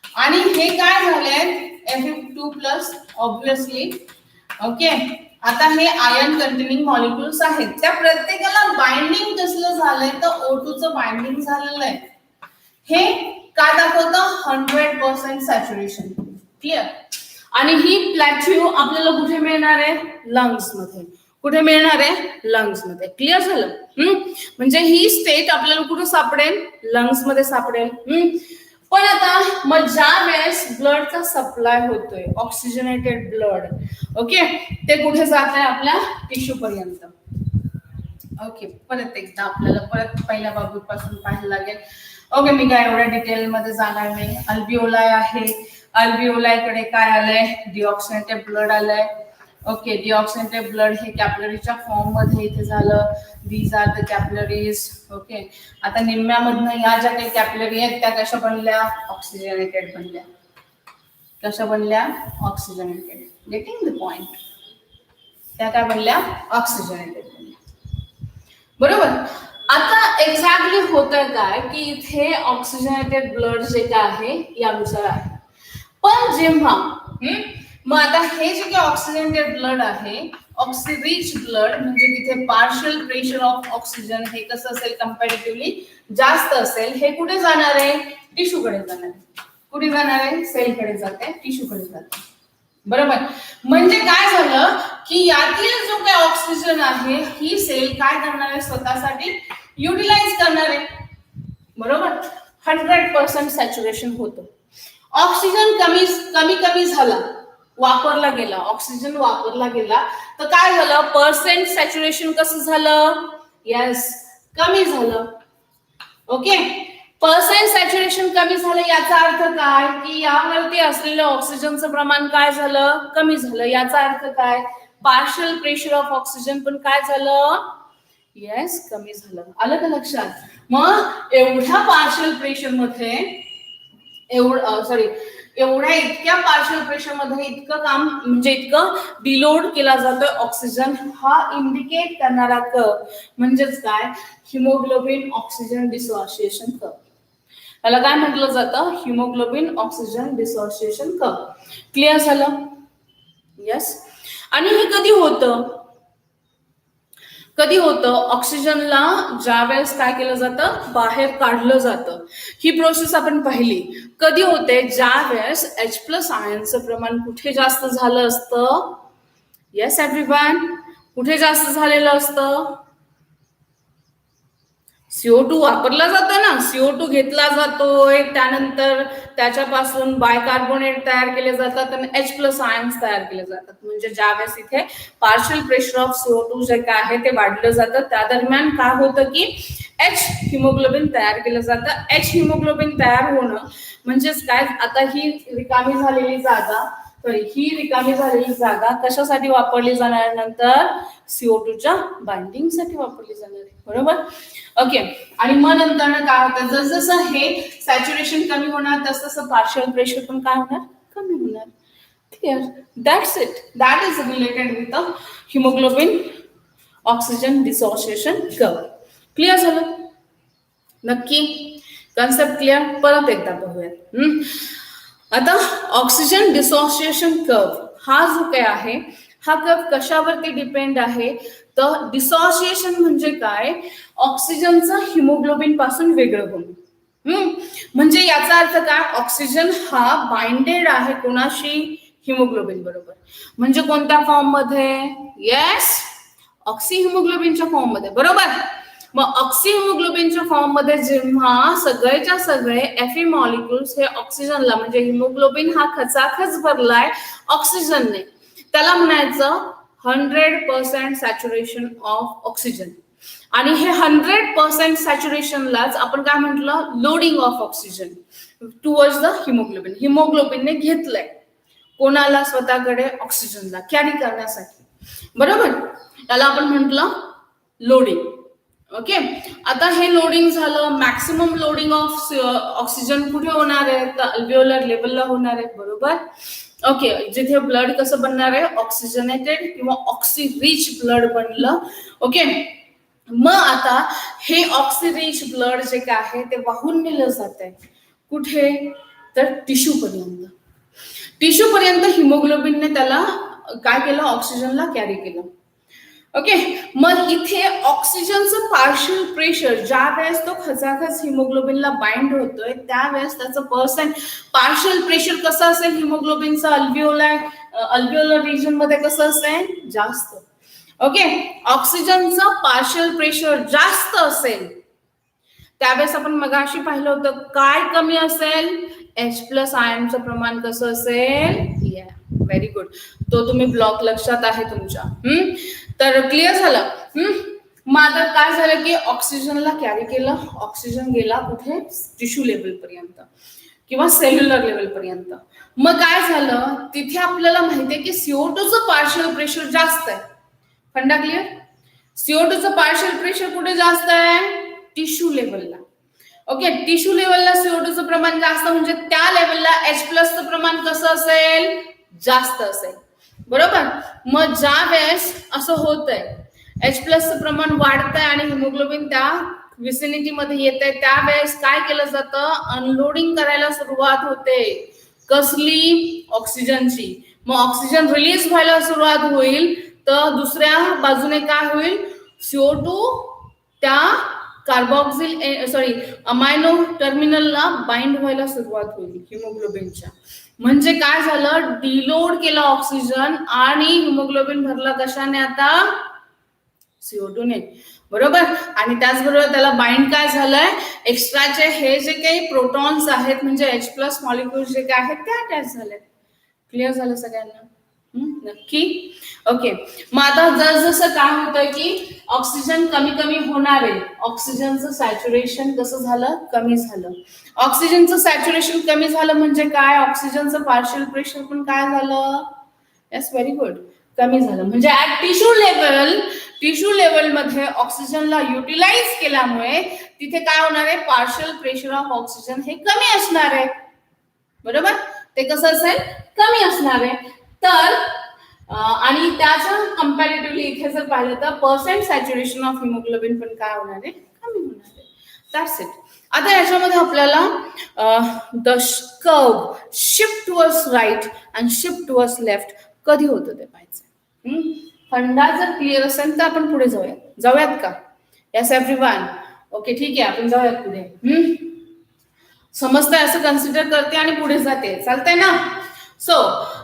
आणि हे काय झाले, Fe2+, ऑब्विसली. ओके, आता हे आयर्न कंटेनिंग मॉलिक्युल्स आहेत, त्या प्रत्येकाला बाइंडिंग कसलं झालंय, तर O2 चं बाइंडिंग झालेलं आहे. हे काय दाखवतं, 100% सॅच्युरेशन. क्लिअर. आणि ही प्लॅट्यू आपल्याला कुठे मिळणार आहे, लंग्स मध्ये. कुठे मिळणार आहे, लंग्स मध्ये. क्लिअर झालं. म्हणजे ही स्टेट आपल्याला कुठे सापडेल, लंग्स मध्ये सापडेल. पण आता मग ज्या वेळेस ब्लडचा सप्लाय होतोय, ऑक्सिजनेटेड ब्लड, ओके, ते कुठे जात आहे, आपल्या टिश्यू पर्यंत. ओके, परत एकदा आपल्याला परत पहिल्या बाबीपासून पाहायला लागेल. ओके, मी काय एवढ्या डिटेल मध्ये जाणार नाही. अल्विओलाय आहे, अल्विओलायकडे काय आलंय, डिऑक्सिनेटेड ब्लड आलंय. ओके, डिऑक्सिनेटेड ब्लड हे कॅपिलरीच्या फॉर्म मध्ये इथे झालं. These are the capillaries. Okay, आता निम्म्यामधनं या ज्या काही कॅपिलरी आहेत त्या कशा बनल्या, ऑक्सिजनेटेड बनल्या. कशा बनल्या, ऑक्सिजनेटेड. Getting the point. त्या काय बनल्या, ऑक्सिजनेटेड बनल्या. बरोबर. आता एक्झॅक्टली होतंय काय की इथे ऑक्सिजनेटेड ब्लड जे काय आहे यानुसार आहे. पण जेव्हा मग आता हे जे काही ऑक्सिजनेटेड ब्लड आहे, ऑक्सिरिच ब्लड, म्हणजे तिथे पार्शियल प्रेशर ऑफ ऑक्सिजन हे कसं असेल, कंपॅरेटिव्हली जास्त असेल. हे कुठे जाणार आहे, टिश्यूकडे जाणार आहे. कुठे जाणार आहे, सेलकडे जाते, टिश्यूकडे जाते. बरोबर. म्हणजे काय झालं की यातील जो काही ऑक्सिजन आहे ही सेल काय करणार आहे, स्वतःसाठी युटिलाइज करणार आहे. बरोबर. 100% सॅच्युरेशन होतं. ऑक्सिजन कमी कमी कमी झाला, वापरला गेला, ऑक्सिजन वापरला गेला, तर काय झालं, पर्सेंट सॅच्युरेशन कसं झालं, यस, कमी झालं. ओके, पर्सेंट सॅच्युरेशन कमी झालं याचा अर्थ काय, की यावरती असलेलं ऑक्सिजनचं प्रमाण काय झालं, कमी झालं. याचा अर्थ काय, पार्शियल प्रेशर ऑफ ऑक्सिजन पण काय झालं, येस, कमी झालं. आलं का लक्षात. मग एवढ्या पार्शियल प्रेशर मध्ये एवढ्या इतक्या पार्शियल प्रेशर मध्ये इतकं काम म्हणजे इतकं डिलोड केला जातोय ऑक्सिजन, हा इंडिकेट करणारा कर्व म्हणजेच काय, हिमोग्लोबिन ऑक्सिजन डिसोसिएशन कर्व. याला काय म्हटलं जातं, haemoglobin oxygen dissociation curve. Clear झालं, यस. आणि हे कधी होतं, कधी होतं, ऑक्सिजनला ज्या वेळेस काय केलं जातं, बाहेर काढलं जातं. ही प्रोसेस आपण पाहिली. कधी होते, ज्या वेळेस H+ आयनचं प्रमाण कुठे जास्त झालं असतं, येस एव्हरीवन, कुठे जास्त झालेलं असतं, CO2 वापरला जातो ना, CO2 घेतला जातोय, त्यानंतर त्याच्यापासून बायकार्बोनेट तयार केले जातात आणि H+ आयन्स तयार केले जातात. म्हणजे ज्यावेळेस इथे पार्शियल प्रेशर ऑफ CO2 जे काय आहे ते वाढलं जातं, त्या दरम्यान काय होतं की H हिमोग्लोबिन तयार केलं जातं. H हिमोग्लोबिन तयार होणं म्हणजेच काय, आता ही रिकामी झालेली जागा, ही रिकामी झालेली जागा कशासाठी वापरली जाणार, नंतर CO2च्या बाइंडिंगसाठी वापरली जाणार आहे, बरोबर. ओके, आणि मग नंतर काय होतं, जसं हे सॅच्युरेशन कमी होणार तसं पार्शियल प्रेशर पण काय होणार, कमी होणार. Clear, that's it, that is related with the haemoglobin oxygen dissociation curve. Clear झालं, नक्की कन्सेप्ट क्लिअर. परत एकदा बघूयात. आता ऑक्सिजन डिसोसिएशन कर्व हा जो काय आहे, हा कर्व कशावरती डिपेंड आहे, तर डिसोसिएशन म्हणजे काय, ऑक्सिजनचं हिमोग्लोबिन पासून वेगळं होणं. म्हणजे याचा अर्थ काय, ऑक्सिजन हा बाइंडेड आहे कोणाशी, हिमोग्लोबिन बरोबर. म्हणजे कोणत्या फॉर्म मध्ये, येस, ऑक्सी हिमोग्लोबिनच्या फॉर्म मध्ये, बरोबर. मग ऑक्सी हिमोग्लोबिनच्या फॉर्म मध्ये जेव्हा सगळेच्या सगळे Fe मॉलिक्युल्स हे ऑक्सिजनला, म्हणजे हिमोग्लोबिन हा खचाखच भरलाय ऑक्सिजनने, त्याला म्हणायचं 100% सॅच्युरेशन ऑफ ऑक्सिजन. आणि हे 100% सॅच्युरेशनलाच आपण काय म्हटलं, loading of oxygen towards the haemoglobin. हिमोग्लोबिनने घेतलंय कोणाला, स्वतःकडे ऑक्सिजनला कॅरी करण्यासाठी, बरोबर. त्याला आपण म्हटलं लोडिंग. ओके, आता हे लोडिंग झालं, मॅक्सिमम लोडिंग ऑफ ऑक्सिजन कुठे होणार आहे, तर अल्व्हिओलर लेवलला होणार आहे, बरोबर. ओके, जिथे ब्लड कसं बनणार आहे, ऑक्सिजनेटेड किंवा ऑक्सी रिच ब्लड बनलं. ओके, मग आता हे ऑक्सी रिच ब्लड जे काय आहे ते वाहून नेलं जात आहे कुठे, तर टिश्यू पर्यंत. टिश्यू पर्यंत हिमोग्लोबिनने त्याला काय केलं, ऑक्सिजनला कॅरी केलं. ओके, मग इथे ऑक्सिजनचं पार्शियल प्रेशर ज्या वेळेस तो खचाखच हिमोग्लोबिनला बाइंड होतोय, त्यावेळेस त्याचं पार्शियल प्रेशर कसं असेल, हिमोग्लोबिनचं अल्व्हिओलर रिजन मध्ये कसं असेल, जास्त. ओके, ऑक्सिजनचं पार्शियल प्रेशर जास्त असेल त्यावेळेस आपण मगाशी पाहिलं होतं काय कमी असेल, H+ आयनचं प्रमाण कसं असेल, व्हेरी गुड. तो तुम्ही ब्लॉक लक्षात आहे तुमच्या. तर क्लिअर झालं. मग आता काय झालं की ऑक्सिजनला कॅरी केलं, ऑक्सिजन गेला कुठे, टिश्यू लेवल पर्यंत किंवा सेल्युलर लेवल पर्यंत. मग काय झालं, तिथे आपल्याला माहितीये की CO2चं पार्शियल प्रेशर जास्त आहे. फंडा क्लिअर. CO2चं पार्शियल प्रेशर कुठे जास्त आहे, टिश्यू लेवलला. ओके, टिश्यू लेवलला CO2चं प्रमाण जास्त, म्हणजे त्या लेवलला H+चं प्रमाण कसं असेल, जास्त असेल, बरोबर. मग ज्या वेळेस असं होतंय, H+चं प्रमाण वाढतंय आणि हिमोग्लोबिन त्या विसिनिटी मध्ये येत आहे, त्यावेळेस काय केलं जातं, अनलोडिंग करायला सुरुवात होते. कसली, ऑक्सिजनची. मग ऑक्सिजन रिलीज व्हायला सुरुवात होईल, तर दुसऱ्या बाजूने काय होईल, CO2 त्या अमायनो टर्मिनलला बाइंड व्हायला सुरुवात होईल हिमोग्लोबिनच्या. म्हणजे काय झालं, डिलोड केला ऑक्सिजन आणि हिमोग्लोबिन भरला कशाने, आता CO2 ने. बरोबर. आणि त्याचबरोबर त्याला बाइंड काय झालंय, एक्स्ट्राचे हे जे काही प्रोटॉन्स आहेत म्हणजे H+ मॉलिक्युल्स जे काय आहेत ते अटॅच झालेत. क्लिअर झालं सगळ्यांना? नक्की. ओके. मग आता जसं काय होतं की ऑक्सिजन कमी कमी होणार आहे, ऑक्सिजनचं सॅच्युरेशन कसं झालं, कमी झालं. ऑक्सिजनचं सॅच्युरेशन कमी झालं म्हणजे काय, ऑक्सिजनचं पार्शियल प्रेशर पण काय झालं, येस व्हेरी गुड, कमी झालं. म्हणजे ऍट टिश्यू लेवल मध्ये ऑक्सिजनला युटिलाइज केल्यामुळे तिथे काय होणार आहे, पार्शियल प्रेशर ऑफ ऑक्सिजन हे कमी असणार आहे. बरोबर. ते कसं असेल, कमी असणार आहे. तर आणि त्याच्या कम्पॅरेटिव्हली इथे जर पाहिलं तर पर्सेंट सॅच्युरेशन ऑफ हिमोग्लोबिन पण काय होणार आहे, कमी होणार आहे. That's it. आता याच्यामध्ये आपल्याला the curve shift towards right and shift towards left कधी होतं ते पाहायचं. फंडा जर क्लिअर असेल तर आपण पुढे जाऊयात का? Yes everyone. ओके ठीक आहे, आपण जाऊयात पुढे. समजतंय असं कन्सिडर करते आणि पुढे जाते, चालतंय ना? So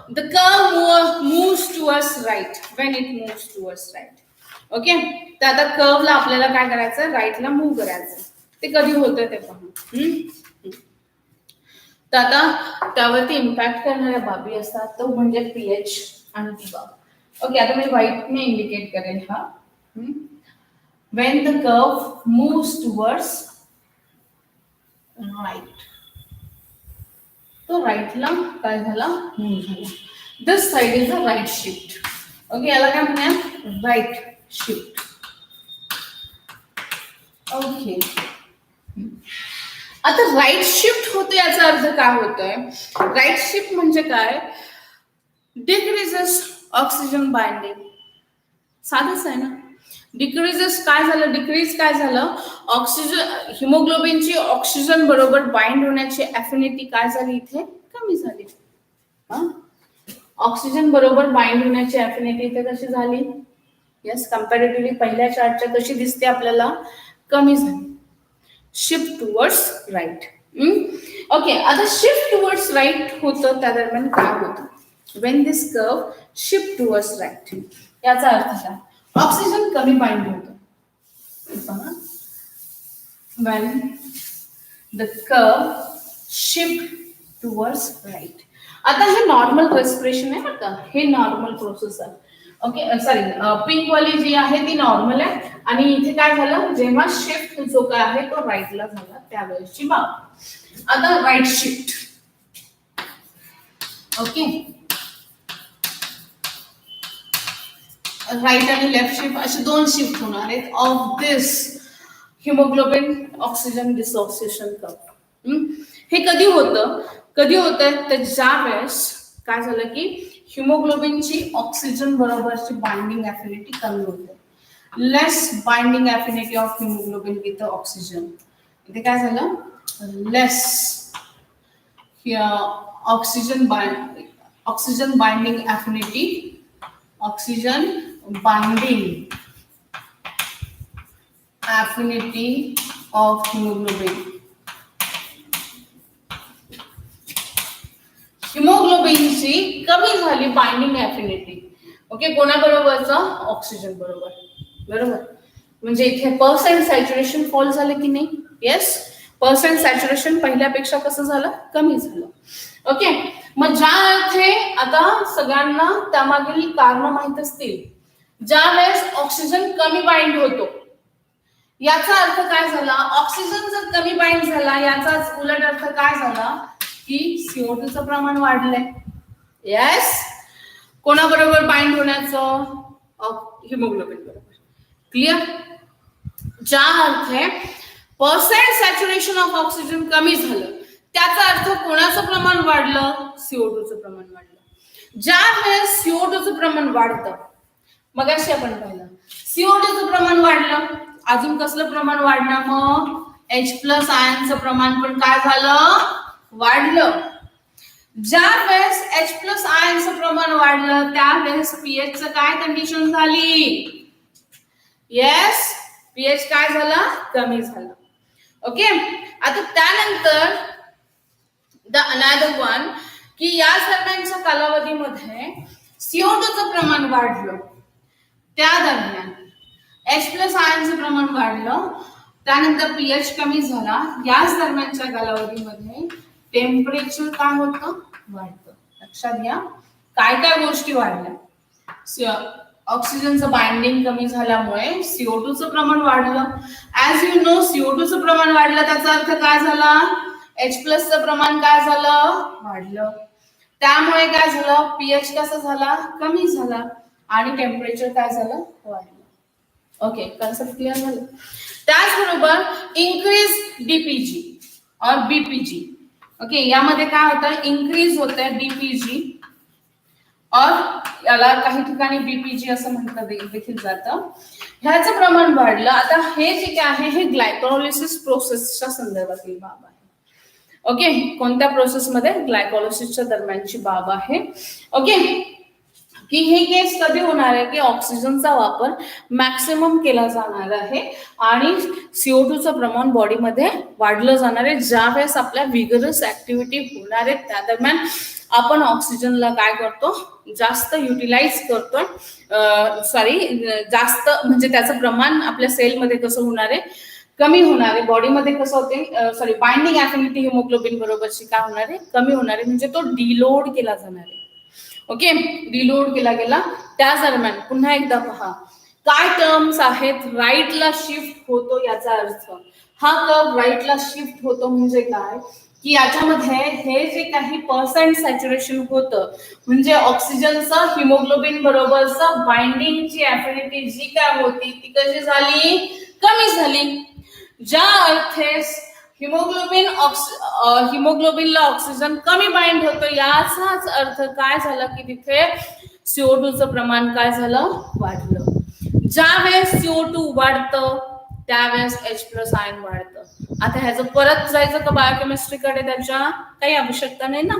the curve moves towards right when it moves towards right. Okay. तर आता कर्वला आपल्याला काय करायचं, राईटला मूव्ह करायचं. ते कधी होतं ते पाहू. तर आता त्यावरती इम्पॅक्ट करणाऱ्या बाबी असतात, तो म्हणजे pH आणि ती बाब. ओके. आता मी व्हाईटने इंडिकेट करेन हा. When the curve moves towards right, तो राईटला काय झाला, मूव्ह झाला. This side is a right shift. Okay. याला काय म्हणूया, राईट शिफ्ट. ओके. आता राईट शिफ्ट होते याचा अर्थ काय होतोय, राईट शिफ्ट म्हणजे काय, डिक्रीजेस ऑक्सिजन बाइंडिंग. साधच आहे ना. डिक्रीजेस काय झालं, डिक्रीज काय झालं, ऑक्सिजन हिमोग्लोबिनची ऑक्सिजन बरोबर बाइंड होण्याची अफिनिटी काय झाली, इथे कमी झाली. ऑक्सिजन बरोबर बाइंड होण्याची अफिनिटी इथे कशी झाली, यस कम्पॅरेटिव्हली पहिल्या चार्टच्या कशी दिसते आपल्याला, कमी झाली. Shift towards right. ओके. आता शिफ्ट टुवर्ड्स राईट होतं त्या दरम्यान काय होतं, when this curve shift towards right, याचा अर्थ काय, ऑक्सिजन कमी बाइंड होतं. When the curve shift towards right. आता हे नॉर्मल रेस्पिरेशन आहे बरं का, हे नॉर्मल प्रोसेस आहे. ओके. सॉरी, पिंक वाली जी आहे ती नॉर्मल आहे आणि इथे काय झालं, जेव्हा शिफ्ट जो काय आहे तो राईटला झाला त्यावेळेची बाब. आता राईट शिफ्ट. ओके. राईट आणि लेफ्ट शिफ्ट असे दोन शिफ्ट होणार आहेत ऑफ दिस हिमोग्लोबिन ऑक्सिजन डिसऑक्सिडेशन कर्व. हे कधी होतं, तर ज्या वेळेस काय झालं की हिमोग्लोबिनची ऑक्सिजन बरोबरची बाइंडिंग अफिनिटी कमी होते. Less binding affinity of haemoglobin with oxygen. इथे काय झालं, less oxygen binding affinity, oxygen binding affinity of haemoglobin. हिमोग्लोबिनची कमी झाली बाइंडिंग अफिनिटी. ओके. कोणाबरोबरचं, ऑक्सिजन बरोबर. बरोबर. म्हणजे इथे पर्सेंट सॅच्युरेशन फॉल झालं की नाही, येस पर्सेंट सॅच्युरेशन पहिल्यापेक्षा कसं झालं, कमी झालं. ओके. मग ज्या अर्थे आता सगळ्यांना त्यामागील कारण माहित असतील, ज्या वेळेस ऑक्सिजन कमी बाइंड होतो याचा अर्थ काय झाला, ऑक्सिजन जर कमी बाइंड झाला याचाच उलट अर्थ काय झाला की CO2 चं प्रमाण वाढलंय. येस. कोणाबरोबर बाइंड होण्याचं, हिमोग्लोबिन बरोबर. क्लिअर. ज्या अर्थे पर्सेंट सॅच्युरेशन ऑफ ऑक्सिजन कमी झालं त्याचा अर्थ कोणाचं प्रमाण वाढलं, CO2 चं प्रमाण वाढलं. ज्या वेळेस CO2 चं प्रमाण वाढतं, मगाशी आपण पाहिलं CO2 चं प्रमाण वाढलं, अजून कसलं प्रमाण वाढलं, मग H+ आयनचं प्रमाण पण काय झालं, वाढलं. ज्या वेळेस H+ आयनचं प्रमाण वाढलं त्यावेळेस pH चं काय कंडिशन झाली, येस pH काय झाला, कमी झाला. ओके. आता त्यानंतर द अनदर वन की या दरम्यानच्या कालावधीमध्ये CO2 चं प्रमाण वाढलं, त्या दरम्यान H प्लस आयनचं प्रमाण वाढलं, त्यानंतर पीएच कमी झाला, याच दरम्यानच्या कालावधीमध्ये टेम्परेचर काय होतं, वाढतं. लक्षात घ्या काय काय गोष्टी वाढल्या. ऑक्सिजनचं बाइंडिंग कमी झाल्यामुळे CO2 चं प्रमाण वाढलं. ऍज यू नो CO2 चं प्रमाण वाढलं त्याचा अर्थ काय झाला, H प्लस चं प्रमाण काय झालं, वाढलं. त्यामुळे काय झालं, पीएच कसा झाला, कमी झाला आणि टेम्परेचर काय झालं, वाढलं. ओके, कन्सेप्ट क्लिअर झालं. त्याचबरोबर इन्क्रीज डीपीजी और बीपीजी. ओके, यामध्ये काय होतं, इन्क्रीज होतं डीपीजी और याला काही ठिकाणी बीपीजी असं म्हटलं देखील जातं. ह्याचं प्रमाण वाढलं. आता हे जे काय आहे हे ग्लायकोलिसिस प्रोसेसच्या संदर्भातील बाब आहे. ओके, कोणत्या प्रोसेसमध्ये, ग्लायकोलिसिसच्या दरम्यानची बाब आहे. ओके, की हे केस कधी होणार आहे की ऑक्सिजनचा वापर मॅक्सिमम केला जाणार आहे आणि CO2 चं प्रमाण बॉडीमध्ये वाढलं जाणार आहे. ज्यावेळेस आपल्या विगरस ऍक्टिव्हिटी होणार आहे त्या दरम्यान आपण ऑक्सिजनला काय करतो, जास्त युटिलाइज करतो. जास्त म्हणजे त्याचं प्रमाण आपल्या सेलमध्ये कसं होणार आहे, कमी होणार आहे. बॉडीमध्ये कसं होते, बाइंडिंग अफिनिटी हिमोग्लोबिन बरोबरची काय होणार आहे, कमी होणार आहे. म्हणजे तो डिलोड केला जाणार आहे. ओके, डिलोड केला गेला. त्या दरम्यान पुन्हा एकदा पहा काय टर्म्स आहेत. राईटला शिफ्ट होतो याचा अर्थ, हा कर्व राईटला शिफ्ट होतो म्हणजे काय की याच्यामध्ये हे जे काही पर्सेंट सॅच्युरेशन होतं म्हणजे ऑक्सिजनचं हिमोग्लोबिन बरोबरचं बाइंडिंगची अफिनिटी जी काय होती ती कशी झाली, कमी झाली. ज्या अर्थेस हिमोग्लोबिनला ऑक्सिजन कमी बाइंड होतो याचाच अर्थ काय झाला की तिथे CO2 चं प्रमाण काय झालं, वाढलं. ज्यावेळेस CO2 वाढतं त्यावेळेस H प्लस आयन वाढतं. आता ह्याचं परत जायचं का बायोकेमिस्ट्रीकडे, त्याच्या काही आवश्यकता नाही ना.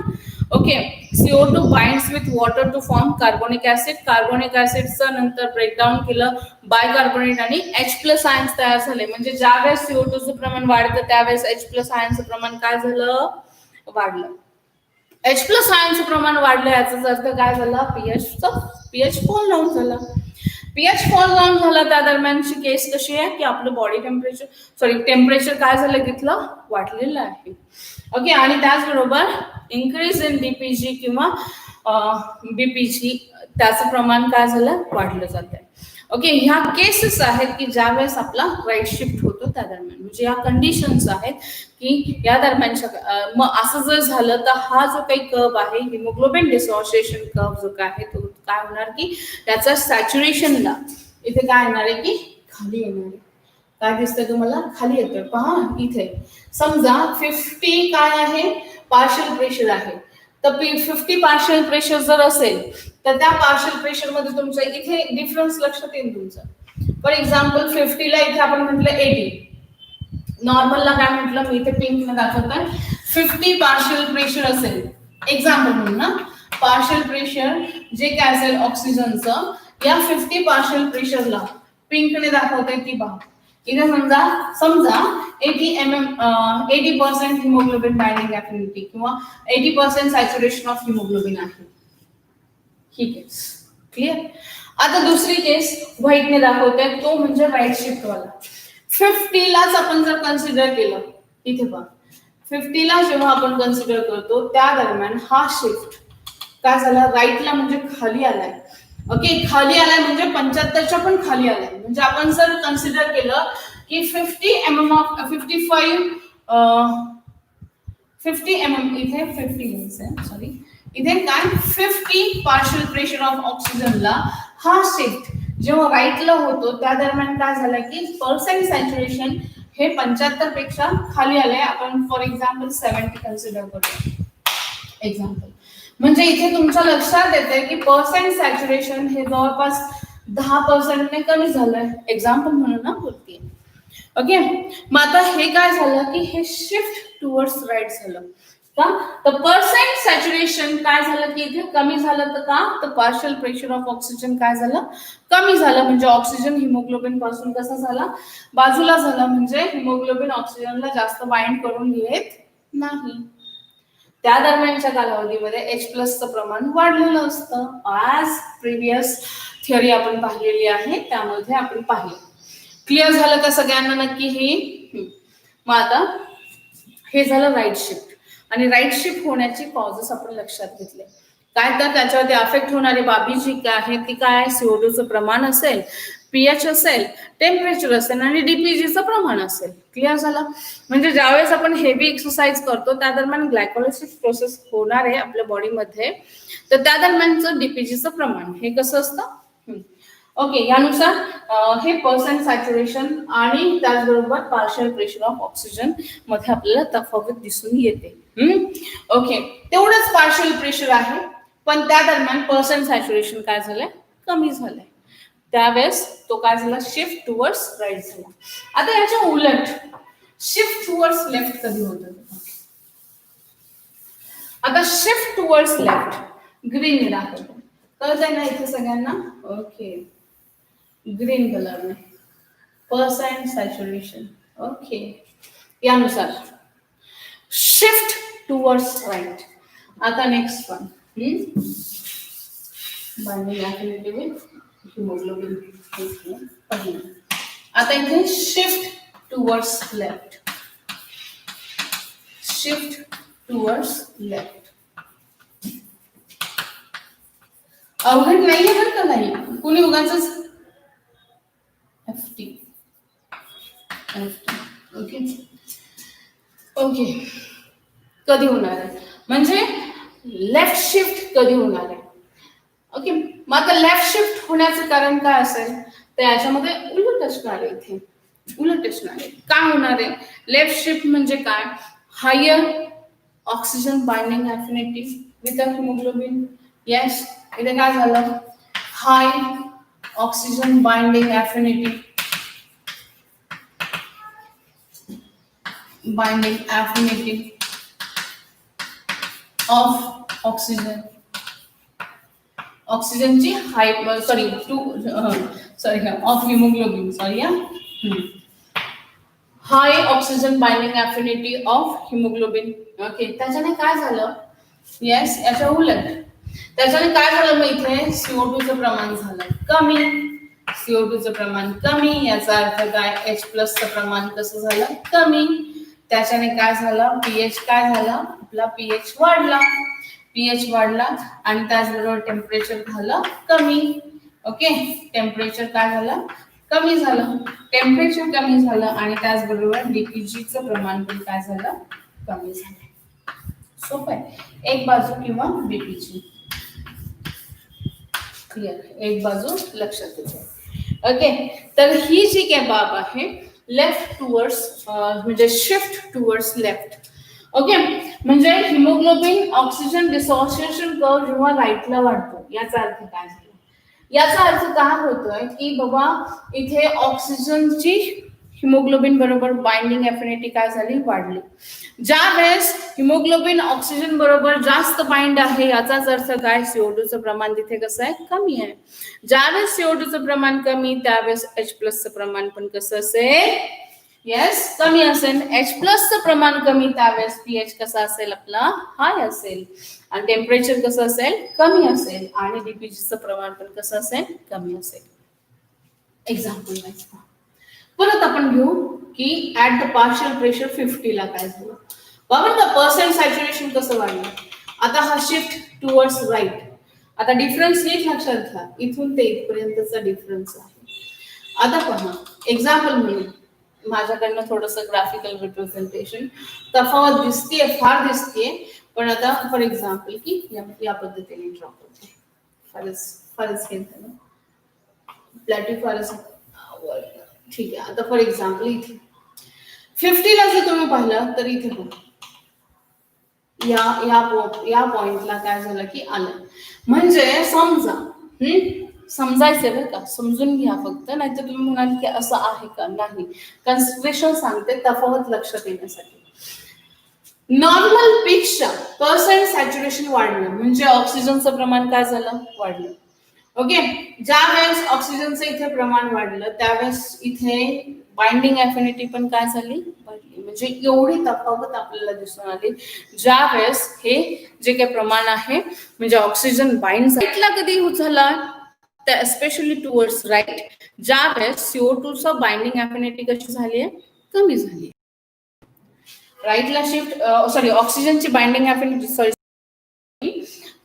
Okay, CO2 binds with water to form carbonic acid. Carbonic ऍसिडचं नंतर ब्रेकडाऊन केलं बायकार्बोनेट आणि H प्लस आयन्स तयार झाले. म्हणजे ज्यावेळेस CO2 चं प्रमाण वाढतं त्यावेळेस H प्लस आयनचं प्रमाण काय झालं, वाढलं. H प्लस आयनचं प्रमाण वाढलं याचाच अर्थ काय झाला, पीएच फॉल डाऊन झाला. पीएच फॉल डाऊन झाला त्या दरम्यानची केस कशी आहे की आपलं बॉडी टेम्परेचर काय झालं तिथलं, वाढलेलं आहे. ओके, आणि त्याचबरोबर इन्क्रीज इन डीपीजी किंवा बीपीजी त्याचं प्रमाण काय झालं, वाढलं जात आहे. ओके, ह्या केसेस आहेत की ज्यावेळेस आपला राईट शिफ्ट होतो त्या दरम्यान. म्हणजे या कंडिशन्स आहेत की या दरम्यानच्या मग असं जर झालं तर हा जो काही कर्व आहे हिमोग्लोबिन डिसोसिएशन कर्व जो काय आहे तो काय होणार की त्याचा सॅच्युरेशनला इथे काय येणार आहे की खाली येणार आहे. काय दिसतंय तुम्हाला, खाली येतोय पहा. इथे समजा 50 काय आहे, पार्शियल प्रेशर आहे. तर 50 पार्शियल प्रेशर जर असेल तर त्या पार्शियल प्रेशर मध्ये तुमच्या इथे डिफरन्स लक्षात येईल तुमचा. फॉर एक्झाम्पल 50 ला इथे आपण म्हटलं 80, नॉर्मलला काय म्हटलं मी इथे पिंक न दाखवतोय. 50 पार्शियल प्रेशर असेल एक्झाम्पल म्हणून ना, पार्शियल प्रेशर जे काय असेल ऑक्सिजनचं या 50 पार्शियल प्रेशरला पिंकने दाखवतोय ती पहा. इथे समजा 80% हिमोग्लोबिन बाइंडिंग अफिनिटी किंवा 80% सॅच्युरेशन ऑफ हिमोग्लोबिन आहे. ही केस क्लिअर. आता दुसरी केस व्हाईटने दाखवते तो म्हणजे राईट शिफ्ट वाला. 50 लाच आपण जर कन्सिडर केलं, इथे पहा 50 ला जेव्हा आपण कन्सिडर करतो त्या दरम्यान हा शिफ्ट काय झाला, राईटला म्हणजे खाली आलाय. ओके, खाली आलाय म्हणजे 75च्या पण खाली आलाय. म्हणजे आपण जर कन्सिडर केलं की 50 mm ऑफ 50 mm इथे 50 इथे काय 50 पार्शियल प्रेशर ऑफ ऑक्सिजनला हा शिफ्ट जेव्हा राईटला होतो त्या दरम्यान काय झालं की पर्सेंट सॅच्युरेशन हे 75 पेक्षा खाली आलंय. आपण फॉर एक्झाम्पल 70 कन्सिडर करूया एक्झाम्पल. म्हणजे इथे तुमच्या लक्षात येते की पर्सेंट सॅच्युरेशन हे जवळपास 10% कमी झालंय. एक्झाम्पल म्हणून ना बोलते. ओके, मग आता हे काय झालं की हे शिफ्ट टुवर्ड्स राईट झालं का, तर पर्सेंट सॅच्युरेशन काय झालं की इथे कमी झालं. तर का, तर पार्शियल प्रेशर ऑफ ऑक्सिजन काय झालं, कमी झालं. म्हणजे ऑक्सिजन हिमोग्लोबिन पासून कसा झाला, बाजूला झाला. म्हणजे हिमोग्लोबिन ऑक्सिजनला जास्त बाइंड करून घेत नाही. त्या दरम्यानच्या कालावधीमध्ये H प्लसचं प्रमाण वाढलेलं असतं. ऍज प्रिव्हियस थिअरी आपण पाहिलेली आहे त्यामध्ये आपण पाहिलं. क्लिअर झालं का सगळ्यांना नक्की हे? मग आता हे झालं राईट शिफ्ट. आणि राईट शिफ्ट होण्याची कॉजेस आपण लक्षात घेतले. काय तर त्याच्यावरती अफेक्ट होणारी बाबी जी काय आहे ती काय, CO2 चं प्रमाण असेल, पीएच असेल, टेम्परेचर असेल आणि डीपीजीचं प्रमाण असेल. क्लिअर झालं? म्हणजे ज्यावेळेस आपण हेवी एक्सरसाइज करतो त्या दरम्यान ग्लायकोलिसिस प्रोसेस होणार आहे आपल्या बॉडीमध्ये, तर त्या दरम्यानचं डीपीजीचं प्रमाण हे कसं असतं. ओके, यानुसार हे पर्सेंट सॅच्युरेशन आणि त्याचबरोबर पार्शियल प्रेशर ऑफ ऑक्सिजन मध्ये आपल्याला तफावत दिसून येते. ओके, तेवढंच पार्शियल प्रेशर आहे, पण त्या दरम्यान पर्सेंट सॅच्युरेशन काय झालंय, कमी झालंय. त्यावेळेस तो काय झाला, शिफ्ट टुवर्ड्स राईट झाला. आता याच्या उलट शिफ्ट टुवर्ड्स लेफ्ट कधी होतं? आता शिफ्ट टुवर्ड्स लेफ्ट ग्रीन दाखवतो, कळतंय ना इथे सगळ्यांना? ओके, ग्रीन कलर में पर्सेंट सैचुरेशन. ओके, यानुसार शिफ्ट टुवर्ड्स राइट. आता next one, binding affinity with haemoglobin. आता इथे shift towards left, shift towards left. अवघड नाहीये बरं का नाही, कुणी उगाच FT. ओके ओके, कधी होणार आहे म्हणजे लेफ्ट शिफ्ट कधी होणार आहे? ओके, मग आता लेफ्ट शिफ्ट होण्याचं कारण काय असेल, तर याच्यामध्ये उलट असणार आहे. इथे उलट असणार आहे. काय होणार आहे लेफ्ट शिफ्ट म्हणजे काय, higher oxygen binding affinity with haemoglobin. Yes, इथे काय झालं, high oxygen binding affinity, binding affinity of oxygen. Oxygen ची high sorry to sorry of haemoglobin sorry high oxygen binding affinity of haemoglobin. Okay, त्याच्याने काय झालं, येस याच्या उलट त्याच्याने काय झालं, मग इथे CO2 चं प्रमाण झालं कमी. CO2 चं प्रमाण कमी याचा अर्थ काय, H+ चं प्रमाण कसं झालं, कमी. त्याच्याने काय झालं, पीएच काय झाला आपला, पीएच वाढला. पीएच वाढला आणि त्याचबरोबर टेम्परेचर झालं कमी. ओके, टेम्परेचर काय झालं, कमी झालं. टेम्परेचर कमी झालं आणि त्याचबरोबर डीपीजीचं प्रमाण पण काय झालं, कमी झालं. सोपं आहे, एक बाजू किंवा डीपीजी. क्लिअर, एक बाजू लक्षात येते. ओके, तर ही जी काय बाब आहे लेफ्ट टुवर्ड्स म्हणजे शिफ्ट टुवर्ड्स लेफ्ट. ओके, म्हणजे हिमोग्लोबिन ऑक्सिजन डिसोसिएशन कर्व जेव्हा राईटला वाढतो याचा अर्थ काय झाला, याचा अर्थ काय होतोय की बाबा इथे ऑक्सिजनची हिमोग्लोबिन बरोबर बाइंडिंग एफिनिटी काय झाली, वाढली. ज्या वेळेस हिमोग्लोबिन ऑक्सिजन बरोबर जास्त बाइंड आहे याचाच अर्थ काय, CO2 चं प्रमाण तिथे कसं आहे, कमी आहे. ज्यावेळेस CO2 चं प्रमाण कमी त्यावेळेस H+ चं प्रमाण पण कसं असेल, येस कमी असेल. H+ चं प्रमाण कमी त्यावेळेस पीएच कसा असेल आपला, हाय असेल. आणि टेम्परेचर कसं असेल, कमी असेल. आणि डीपीजीचं प्रमाण पण कसं असेल, कमी असेल. एक्झाम्पल परत आपण घेऊ की ऍट द पार्शियल प्रेशर 50 ला काय झालं, बरोबर. पर्सेंट सॅच्युरेशन कसं वाढलं. आता हा शिफ्ट टुवर्ड्स राईट. आता डिफरन्स नीट लक्षात घ्या, इथून ते इथपर्यंतचा डिफरन्स आहे. आता पहा एक्झाम्पल म्हणून माझ्याकडनं थोडंसं ग्राफिकल रिप्रेझेंटेशन, तफावत दिसतीये, फार दिसतीये, पण आता फॉर एक्झाम्पल की या पद्धतीने ड्रॉ करते. फारच हे झालं प्लॅटिफारस, ठीक आहे. आता फॉर एक्झाम्पल इथे 50 ला जर तुम्ही पाहिलं तर इथे या पॉइंटला काय झालं की आलं. म्हणजे समजा समजायचंय बरं का, समजून घ्या फक्त, नाहीतर तुम्ही म्हणाल की असं आहे का, नाही. कन्सिडरेशन सांगते तफावत लक्षात येण्यासाठी. नॉर्मल पेक्षा पर्सेंट सॅच्युरेशन वाढलं म्हणजे ऑक्सिजनचं प्रमाण काय झालं, वाढलं. ओके, ज्या वेळेस ऑक्सिजनचं इथे प्रमाण वाढलं त्यावेळेस इथे बाइंडिंग एफिनिटी पण काय झाली, वाढली. म्हणजे एवढी तफावत आपल्याला दिसून आली ज्या वेळेस हे जे काही प्रमाण आहे म्हणजे ऑक्सिजन बाइंड साईटला कधी झाला, एस्पेशली टुवर्ड्स राईट, ज्यावेळेस CO2 चा बाइंडिंग अफिनिटी कशी झाली आहे, कमी झाली आहे. राईटला शिफ्ट सॉरी ऑक्सिजनची बाइंडिंग अफिनिटी सॉरी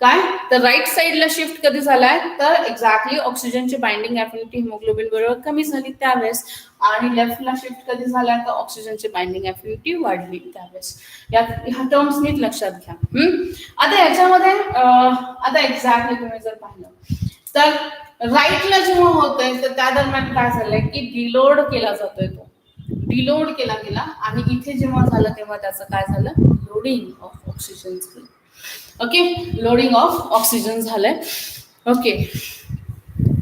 काय तर राईट साइडला शिफ्ट कधी झालाय तर एक्झॅक्टली ऑक्सिजनची बाइंडिंग अफिनिटी हिमोग्लोबिन बरोबर कमी झाली त्यावेळेस, आणि लेफ्टला शिफ्ट कधी झालाय तर ऑक्सिजनची बाइंडिंग अफिनिटी वाढली त्यावेळेस. ह्या टर्म्स नीट लक्षात घ्या. आता याच्यामध्ये आता एक्झॅक्टली तुम्ही जर पाहिलं तर राईटला जेव्हा होतंय तर त्या दरम्यान काय झालंय की डिलोड केला जातोय, तो डिलोड केला गेला, आणि इथे जेव्हा झालं तेव्हा त्याचं काय झालं, लोडिंग ऑफ ऑक्सिजन झालं. ओके, लोडिंग ऑफ ऑक्सिजन झालंय. ओके,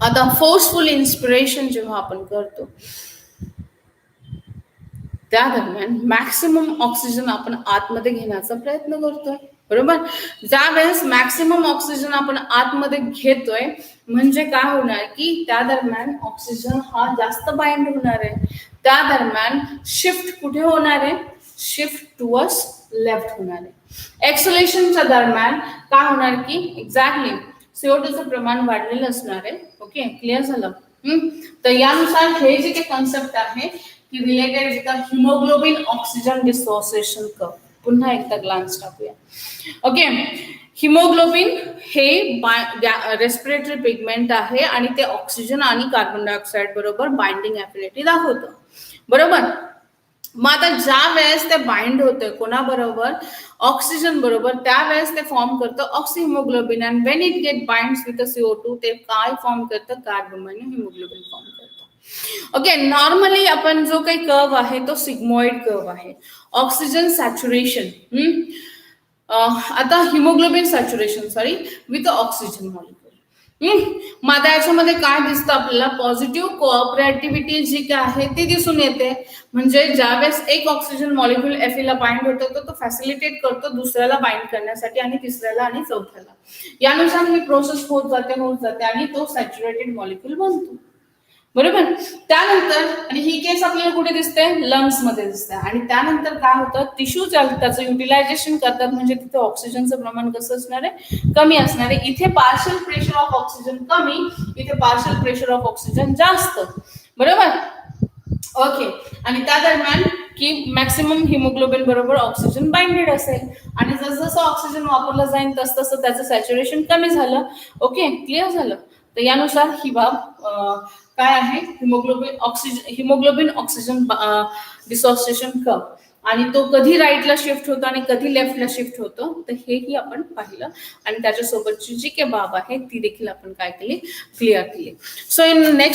आता फोर्सफुल इन्स्पिरेशन जेव्हा आपण करतो त्या दरम्यान मॅक्सिमम ऑक्सिजन आपण आतमध्ये घेण्याचा प्रयत्न करतोय, बरोबर. ज्यावेळेस मॅक्सिमम ऑक्सिजन आपण आतमध्ये घेतोय म्हणजे काय होणार की त्या दरम्यान ऑक्सिजन हा जास्त बाइंड होणार आहे, त्या दरम्यान शिफ्ट कुठे होणार आहे, शिफ्ट टुवर्ड्स लेफ्ट होणार आहे. एक्सलेशनच्या दरम्यान काय होणार की एक्झॅक्टली CO2चं प्रमाण वाढलेलं असणार आहे. ओके, क्लिअर झालं. तर यानुसार हे जे काही कन्सेप्ट आहे की related with the haemoglobin oxygen dissociation curve, पुन्हा एकदा ग्लान्स टाकूया. ओके, हिमोग्लोबिन हे रेस्पिरेटरी पिगमेंट आहे आणि ते ऑक्सिजन आणि कार्बन डायऑक्साइड बरोबर बाइंडिंग अफिनिटी दाखवतं, बरोबर. मग आता ज्या वेळेस ते बाइंड होते कोणाबरोबर, ऑक्सिजन बरोबर, त्यावेळेस ते फॉर्म करतं oxyhaemoglobin, and when it get binds with CO2 ते काय फॉर्म करतं, कार्बोमॅन्यू हिमोग्लोबिन फॉर्म करतं. ओके, नॉर्मली आपण जो काही कर्व आहे तो सिग्मॉइड कर्व आहे. ऑक्सिजन सॅच्युरेशन, आता haemoglobin saturation sorry with oxygen molecule. मग आता याच्यामध्ये काय दिसतं आपल्याला, पॉझिटिव्ह कोऑपरेटिव्हिटी जी काय आहे ती दिसून येते. म्हणजे ज्यावेळेस एक ऑक्सिजन मॉलिक्युल Fe बाइंड होतो तर तो फॅसिलिटेट करतो दुसऱ्याला बाइंड करण्यासाठी आणि तिसऱ्याला आणि चौथ्याला. यानुसार ही प्रोसेस होत जाते आणि तो सॅच्युरेटेड मॉलिक्युल बनतो, बरोबर. त्यानंतर, आणि ही केस आपल्याला कुठे दिसते, लंग्स मध्ये दिसते. आणि त्यानंतर काय होतं, टिश्यू त्याचं युटिलायझेशन करतात, म्हणजे तिथे ऑक्सिजनचं प्रमाण कसं असणार आहे, कमी असणार आहे. इथे पार्शियल प्रेशर ऑफ ऑक्सिजन कमी, इथे पार्शियल प्रेशर ऑफ ऑक्सिजन जास्त, बरोबर. ओके, आणि त्या दरम्यान की मॅक्सिमम हिमोग्लोबिन बरोबर ऑक्सिजन बाइंडेड असेल, आणि जसं ऑक्सिजन वापरलं जाईल तसं त्याचं सॅच्युरेशन कमी झालं. ओके, क्लिअर झालं. तर यानुसार ही बाब काय आहे, हिमोग्लोबिन ऑक्सिजन डिसोसिएशन कर्व, आणि तो कधी राईटला शिफ्ट होतो आणि कधी लेफ्टला शिफ्ट होतो, तर हेही आपण पाहिलं, आणि त्याच्यासोबतची जी काही बाब आहे ती देखील आपण काय केली, क्लिअर केली. So in next